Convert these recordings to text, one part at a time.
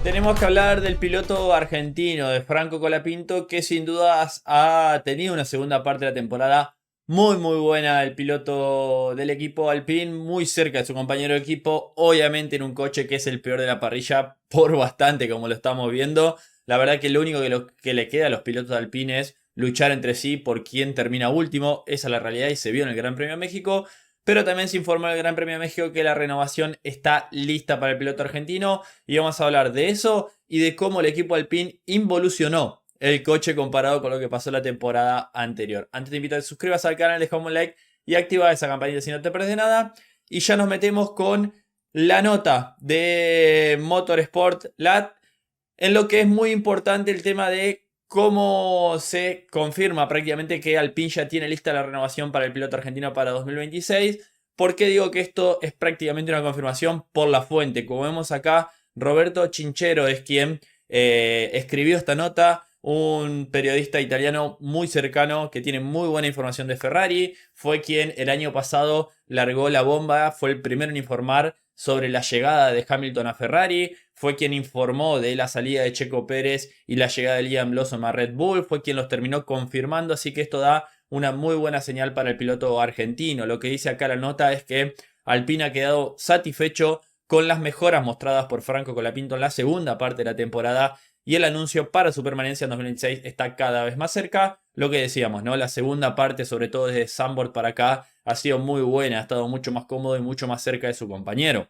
Tenemos que hablar del piloto argentino, de Franco Colapinto, que sin dudas ha tenido una segunda parte de la temporada muy buena. El piloto del equipo Alpine, muy cerca de su compañero de equipo, obviamente en un coche que es el peor de la parrilla por bastante, como lo estamos viendo. La verdad que lo único que le queda a los pilotos de Alpine es luchar entre sí por quién termina último. Esa es la realidad y se vio en el Gran Premio de México. Pero también se informó en el Gran Premio de México que la renovación está lista para el piloto argentino. Y vamos a hablar de eso y de cómo el equipo Alpine involucionó el coche comparado con lo que pasó la temporada anterior. Antes te invito a que te suscribas al canal, deja un like y activa esa campanita si no te pierdes nada. Y ya nos metemos con la nota de Motorsport Lat, en lo que es muy importante el tema de cómo se confirma prácticamente que Alpine ya tiene lista la renovación para el piloto argentino para 2026. ¿Por qué digo que esto es prácticamente una confirmación? Por la fuente. Como vemos acá, Roberto Chinchero es quien escribió esta nota, un periodista italiano muy cercano que tiene muy buena información de Ferrari. Fue quien el año pasado largó la bomba, fue el primero en informar sobre la llegada de Hamilton a Ferrari, fue quien informó de la salida de Checo Pérez y la llegada de Liam Lawson a Red Bull, fue quien los terminó confirmando, así que esto da una muy buena señal para el piloto argentino. Lo que dice acá la nota es que Alpine ha quedado satisfecho con las mejoras mostradas por Franco Colapinto en la segunda parte de la temporada y el anuncio para su permanencia en 2026 está cada vez más cerca. Lo que decíamos, ¿no? La segunda parte, sobre todo desde Zandvoort para acá, ha sido muy buena, ha estado mucho más cómodo y mucho más cerca de su compañero.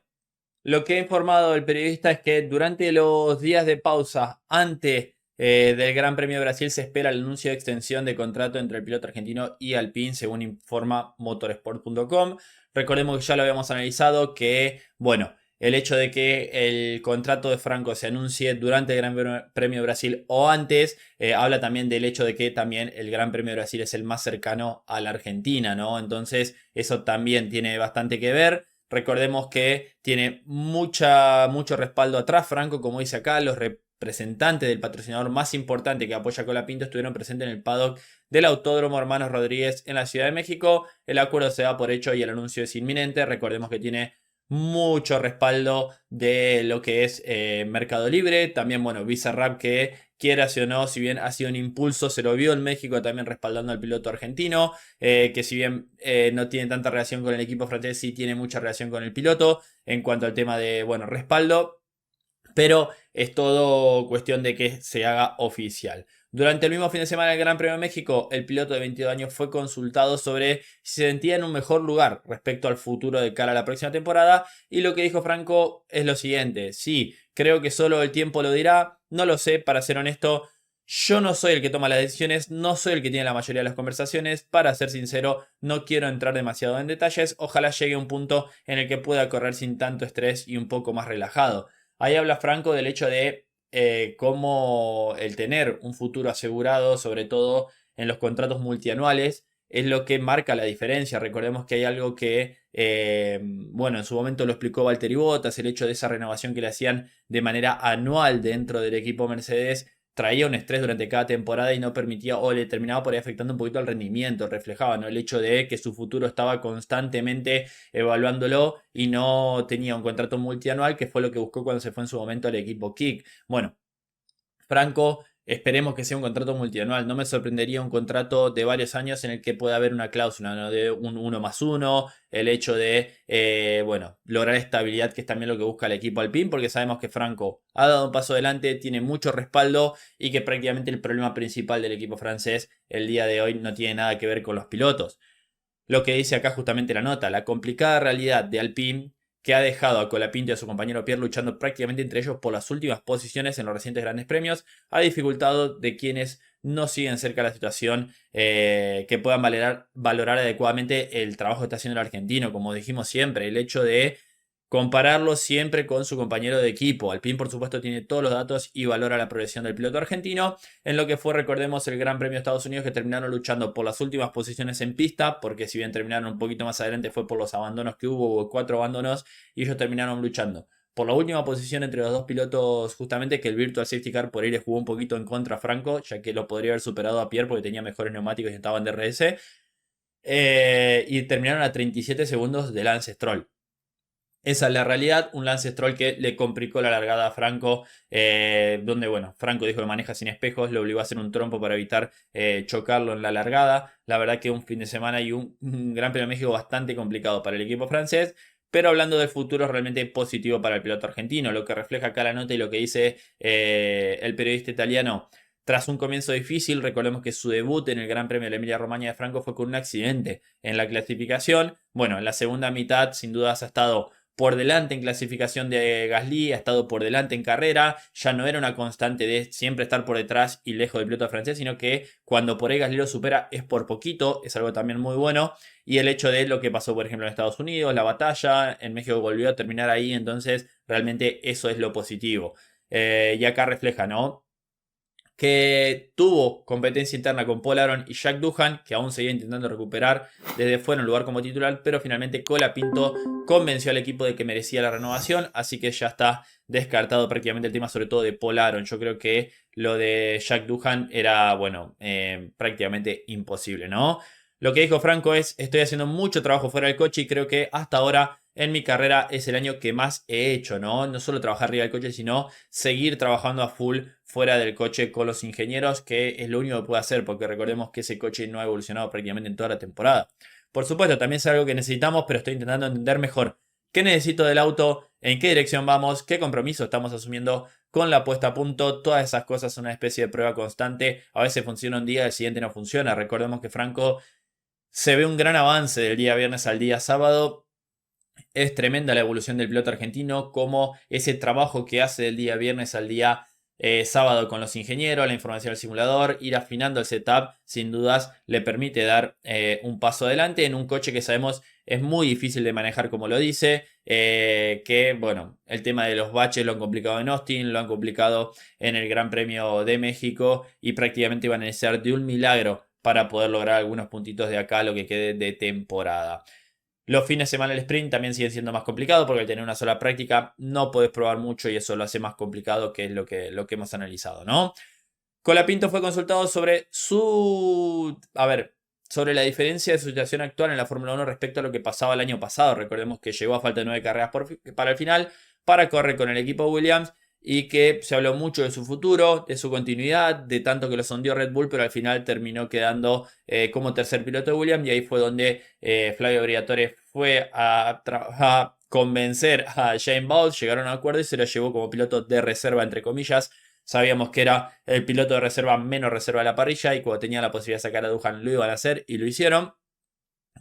Lo que ha informado el periodista es que durante los días de pausa antes del Gran Premio de Brasil se espera el anuncio de extensión de contrato entre el piloto argentino y Alpine, según informa motorsport.com. Recordemos que ya lo habíamos analizado, que, bueno, el hecho de que el contrato de Franco se anuncie durante el Gran Premio de Brasil o antes, habla también del hecho de que también el Gran Premio de Brasil es el más cercano a la Argentina, ¿no? Entonces eso también tiene bastante que ver. Recordemos que tiene mucho respaldo atrás. Franco, como dice acá, los representantes del patrocinador más importante que apoya a Colapinto estuvieron presentes en el paddock del Autódromo Hermanos Rodríguez en la Ciudad de México. El acuerdo se da por hecho y el anuncio es inminente. Recordemos que tiene mucho respaldo de lo que es Mercado Libre. También, bueno, Bizarrap, que quieras o no, si bien ha sido un impulso, se lo vio en México también respaldando al piloto argentino, que si bien no tiene tanta relación con el equipo francés, sí tiene mucha relación con el piloto en cuanto al tema de, bueno, respaldo. Pero es todo cuestión de que se haga oficial. Durante el mismo fin de semana del Gran Premio de México, el piloto de 22 años fue consultado sobre si se sentía en un mejor lugar respecto al futuro de cara a la próxima temporada. Y lo que dijo Franco es lo siguiente: sí, creo que solo el tiempo lo dirá, no lo sé, para ser honesto. Yo no soy el que toma las decisiones, no soy el que tiene la mayoría de las conversaciones. Para ser sincero, no quiero entrar demasiado en detalles. Ojalá llegue a un punto en el que pueda correr sin tanto estrés y un poco más relajado. Ahí habla Franco del hecho de cómo el tener un futuro asegurado, sobre todo en los contratos multianuales, es lo que marca la diferencia. Recordemos que hay algo que, bueno, en su momento lo explicó Valtteri Bottas, el hecho de esa renovación que le hacían de manera anual dentro del equipo Mercedes traía un estrés durante cada temporada y no permitía, o le terminaba por ahí afectando un poquito al rendimiento, reflejaba, ¿no? El hecho de que su futuro estaba constantemente evaluándolo y no tenía un contrato multianual, que fue lo que buscó cuando se fue en su momento al equipo Kick. Bueno, Franco, esperemos que sea un contrato multianual. No me sorprendería un contrato de varios años en el que pueda haber una cláusula, ¿no? De un 1+1, el hecho de, bueno, lograr estabilidad, que es también lo que busca el equipo Alpine, porque sabemos que Franco ha dado un paso adelante, tiene mucho respaldo y que prácticamente el problema principal del equipo francés el día de hoy no tiene nada que ver con los pilotos. Lo que dice acá justamente la nota: la complicada realidad de Alpine, que ha dejado a Colapinto y a su compañero Pierre luchando prácticamente entre ellos por las últimas posiciones en los recientes grandes premios, ha dificultado de quienes no siguen cerca la situación, que puedan valorar adecuadamente el trabajo que está haciendo el argentino. Como dijimos siempre, el hecho de compararlo siempre con su compañero de equipo. Alpine, por supuesto, tiene todos los datos y valora la progresión del piloto argentino, en lo que fue, recordemos, el Gran Premio de Estados Unidos, que terminaron luchando por las últimas posiciones en pista, porque si bien terminaron un poquito más adelante fue por los abandonos que hubo 4 abandonos, y ellos terminaron luchando por la última posición entre los dos pilotos, justamente, que el Virtual Safety Car por ahí le jugó un poquito en contra a Franco, ya que lo podría haber superado a Pierre porque tenía mejores neumáticos y estaba en DRS, y terminaron a 37 segundos de Lance Stroll. Esa es la realidad, un Lance Stroll que le complicó la largada a Franco, donde bueno, Franco dijo que maneja sin espejos, le obligó a hacer un trompo para evitar chocarlo en la largada. La verdad que un fin de semana y un Gran Premio de México bastante complicado para el equipo francés. Pero hablando del futuro, es realmente positivo para el piloto argentino, lo que refleja acá la nota y lo que dice el periodista italiano. Tras un comienzo difícil, recordemos que su debut en el Gran Premio de la Emilia-Romagna de Franco fue con un accidente en la clasificación. Bueno, en la segunda mitad, sin dudas, ha estado por delante en clasificación de Gasly, ha estado por delante en carrera, ya no era una constante de siempre estar por detrás y lejos del piloto francés, sino que cuando por ahí Gasly lo supera es por poquito, es algo también muy bueno. Y el hecho de lo que pasó, por ejemplo, en Estados Unidos, la batalla, en México volvió a terminar ahí, entonces realmente eso es lo positivo. Y acá refleja, ¿no? Que tuvo competencia interna con Paul Aron y Jack Doohan, que aún seguía intentando recuperar desde fuera un lugar como titular, pero finalmente Colapinto convenció al equipo de que merecía la renovación, así que ya está descartado prácticamente el tema, sobre todo de Paul Aron. Yo creo que lo de Jack Doohan era, bueno, prácticamente imposible, ¿no? Lo que dijo Franco es: estoy haciendo mucho trabajo fuera del coche y creo que hasta ahora en mi carrera es el año que más he hecho, ¿no? No solo trabajar arriba del coche, sino seguir trabajando a full fuera del coche con los ingenieros, que es lo único que puede hacer, porque recordemos que ese coche no ha evolucionado prácticamente en toda la temporada. Por supuesto, también es algo que necesitamos, pero estoy intentando entender mejor qué necesito del auto, en qué dirección vamos, qué compromiso estamos asumiendo con la puesta a punto. Todas esas cosas son una especie de prueba constante. A veces funciona un día, el siguiente no funciona. Recordemos que Franco se ve un gran avance del día viernes al día sábado. Es tremenda la evolución del piloto argentino, como ese trabajo que hace del día viernes al día sábado con los ingenieros, la información del simulador, ir afinando el setup, sin dudas le permite dar un paso adelante en un coche que sabemos es muy difícil de manejar, como lo dice, que bueno, el tema de los baches lo han complicado en Austin, lo han complicado en el Gran Premio de México y prácticamente van a necesitar de un milagro para poder lograr algunos puntitos de acá lo que quede de temporada. Los fines de semana del sprint también siguen siendo más complicados porque al tener una sola práctica no podés probar mucho y eso lo hace más complicado, que es lo que hemos analizado, ¿no? Colapinto fue consultado sobre sobre la diferencia de su situación actual en la Fórmula 1 respecto a lo que pasaba el año pasado. Recordemos que llegó a falta de 9 carreras para el final para correr con el equipo Williams y que se habló mucho de su futuro, de su continuidad, de tanto que lo sondeó Red Bull, pero al final terminó quedando como tercer piloto de Williams y ahí fue donde Flavio Briatore fue a convencer a Shane Bowles, llegaron a un acuerdo y se lo llevó como piloto de reserva, entre comillas. Sabíamos que era el piloto de reserva menos reserva de la parrilla y cuando tenían la posibilidad de sacar a Doohan lo iban a hacer y lo hicieron.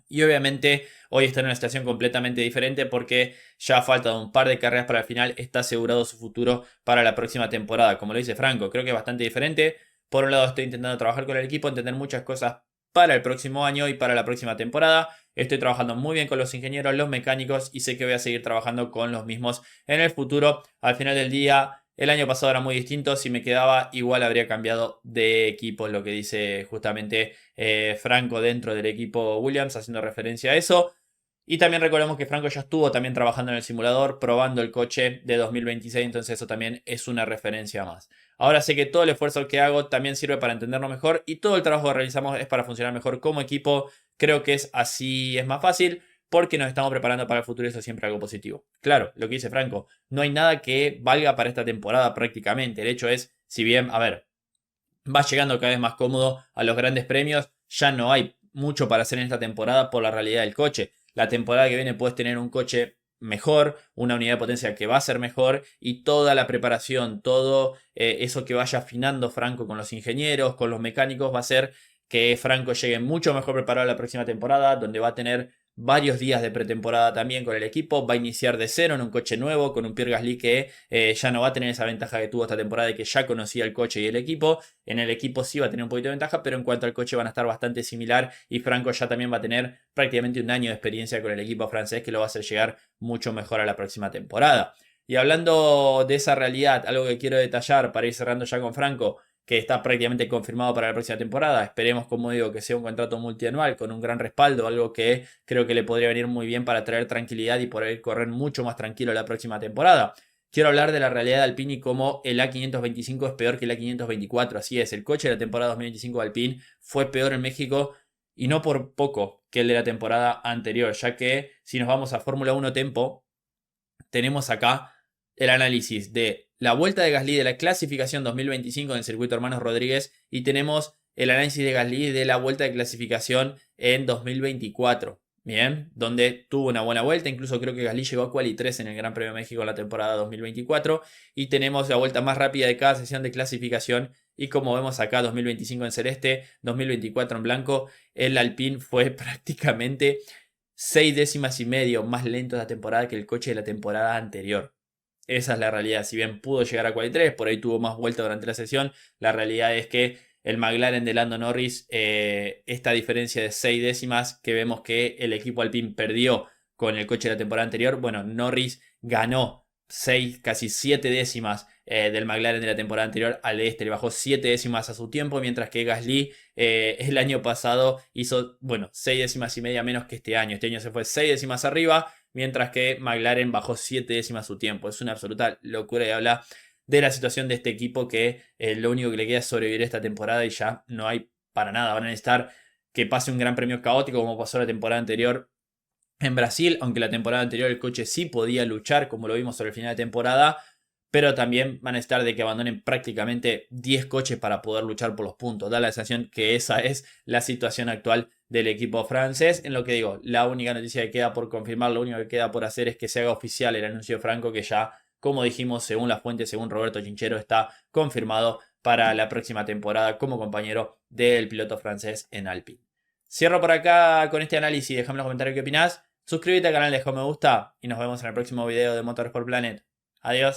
Y obviamente hoy está en una situación completamente diferente porque ya a falta de un par de carreras para el final está asegurado su futuro para la próxima temporada. Como lo dice Franco, creo que es bastante diferente. Por un lado estoy intentando trabajar con el equipo, entender muchas cosas para el próximo año y para la próxima temporada. Estoy trabajando muy bien con los ingenieros, los mecánicos y sé que voy a seguir trabajando con los mismos en el futuro. Al final del día, el año pasado era muy distinto, si me quedaba igual habría cambiado de equipo, es lo que dice justamente Franco dentro del equipo Williams, haciendo referencia a eso. Y también recordemos que Franco ya estuvo también trabajando en el simulador, probando el coche de 2026, entonces eso también es una referencia más. Ahora sé que todo el esfuerzo que hago también sirve para entenderlo mejor y todo el trabajo que realizamos es para funcionar mejor como equipo. Creo que es así, es más fácil porque nos estamos preparando para el futuro y eso es siempre algo positivo. Claro, lo que dice Franco, no hay nada que valga para esta temporada prácticamente. El hecho es, si bien, a ver, vas llegando cada vez más cómodo a los grandes premios, ya no hay mucho para hacer en esta temporada por la realidad del coche. La temporada que viene puedes tener un coche mejor, una unidad de potencia que va a ser mejor y toda la preparación, todo eso que vaya afinando Franco con los ingenieros, con los mecánicos, va a hacer que Franco llegue mucho mejor preparado a la próxima temporada, donde va a tener varios días de pretemporada también con el equipo, va a iniciar de cero en un coche nuevo con un Pierre Gasly que ya no va a tener esa ventaja que tuvo esta temporada de que ya conocía el coche y el equipo. En el equipo sí va a tener un poquito de ventaja, pero en cuanto al coche van a estar bastante similar y Franco ya también va a tener prácticamente un año de experiencia con el equipo francés que lo va a hacer llegar mucho mejor a la próxima temporada. Y hablando de esa realidad, algo que quiero detallar para ir cerrando ya con Franco, que está prácticamente confirmado para la próxima temporada. Esperemos, como digo, que sea un contrato multianual con un gran respaldo, algo que creo que le podría venir muy bien para traer tranquilidad y poder correr mucho más tranquilo la próxima temporada. Quiero hablar de la realidad de Alpine y cómo el A525 es peor que el A524. Así es, el coche de la temporada 2025 de Alpine fue peor en México y no por poco que el de la temporada anterior, ya que si nos vamos a Fórmula 1 Tempo, tenemos acá el análisis de la vuelta de Gasly de la clasificación 2025 en el circuito Hermanos Rodríguez y tenemos el análisis de Gasly de la vuelta de clasificación en 2024. Bien, donde tuvo una buena vuelta, incluso creo que Gasly llegó a Quali 3 en el Gran Premio de México en la temporada 2024 y tenemos la vuelta más rápida de cada sesión de clasificación y como vemos acá 2025 en celeste, 2024 en blanco, el Alpine fue prácticamente 6 décimas y medio más lento de la temporada que el coche de la temporada anterior. Esa es la realidad. Si bien pudo llegar a 43, por ahí tuvo más vuelta durante la sesión, la realidad es que el McLaren de Lando Norris, esta diferencia de 6 décimas que vemos que el equipo Alpine perdió con el coche de la temporada anterior, bueno, Norris ganó 6, casi 7 décimas del McLaren de la temporada anterior al de este, le bajó 7 décimas a su tiempo, mientras que Gasly el año pasado hizo, bueno, 6 décimas y media menos que este año. Este año se fue 6 décimas arriba, mientras que McLaren bajó 7 décimas su tiempo. Es una absoluta locura y habla de la situación de este equipo que lo único que le queda es sobrevivir esta temporada y ya no hay para nada. Van a necesitar que pase un gran premio caótico como pasó la temporada anterior en Brasil, aunque la temporada anterior el coche sí podía luchar como lo vimos sobre el final de temporada, pero también van a estar de que abandonen prácticamente 10 coches para poder luchar por los puntos. Da la sensación que esa es la situación actual del equipo francés. En lo que digo, la única noticia que queda por confirmar, lo único que queda por hacer es que se haga oficial el anuncio de Franco, que ya, como dijimos, según la fuente, según Roberto Chinchero, está confirmado para la próxima temporada como compañero del piloto francés en Alpine. Cierro por acá con este análisis, déjame en los comentarios qué opinás. Suscríbete al canal, deja un me gusta y nos vemos en el próximo video de Motorsport Planet. Adiós.